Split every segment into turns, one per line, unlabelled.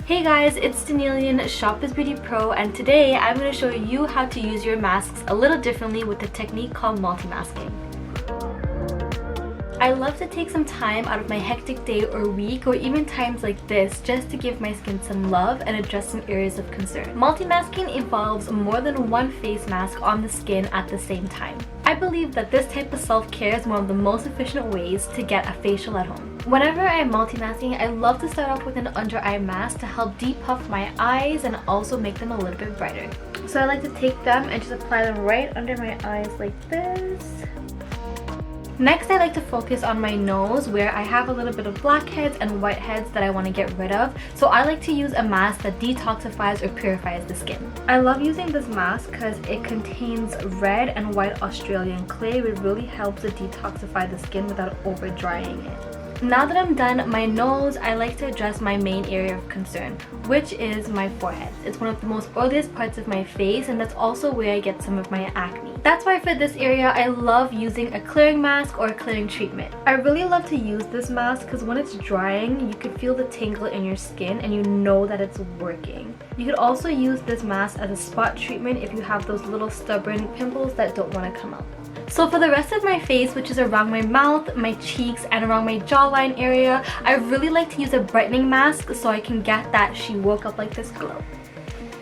Hey guys, it's Dannilian, Shop is Beauty Pro, and today I'm going to show you how to use your masks a little differently with a technique called multi-masking. I love to take some time out of my hectic day or week or even times like this just to give my skin some love and address some areas of concern. Multi-masking involves more than one face mask on the skin at the same time. I believe that this type of self-care is one of the most efficient ways to get a facial at home. Whenever I'm multi-masking, I love to start off with an under eye mask to help depuff my eyes and also make them a little bit brighter. So I like to take them and just apply them right under my eyes like this. Next, I like to focus on my nose where I have a little bit of blackheads and whiteheads that I want to get rid of. So I like to use a mask that detoxifies or purifies the skin. I love using this mask because it contains red and white Australian clay, which really helps to detoxify the skin without over drying it. Now that I'm done my nose, I like to address my main area of concern, which is my forehead. It's one of the most oiliest parts of my face, and that's also where I get some of my acne. That's why for this area, I love using a clearing mask or a clearing treatment. I really love to use this mask because when it's drying, you can feel the tingle in your skin and you know that it's working. You could also use this mask as a spot treatment if you have those little stubborn pimples that don't want to come out. So for the rest of my face, which is around my mouth, my cheeks, and around my jawline area, I really like to use a brightening mask so I can get that she woke up like this glow.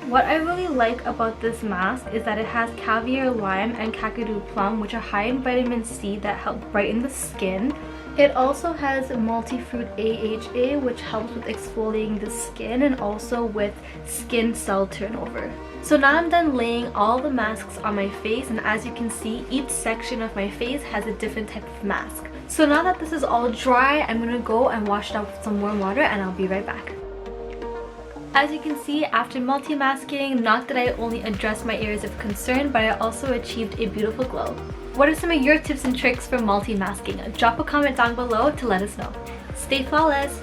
What I really like about this mask is that it has caviar lime and kakadu plum, which are high in vitamin C that help brighten the skin. It also has multi-fruit AHA, which helps with exfoliating the skin and also with skin cell turnover. So now I'm done laying all the masks on my face, and as you can see, each section of my face has a different type of mask. So now that this is all dry, I'm gonna go and wash it out with some warm water and I'll be right back. As you can see, after multi-masking, not that I only addressed my areas of concern, but I also achieved a beautiful glow. What are some of your tips and tricks for multi-masking? Drop a comment down below to let us know. Stay flawless!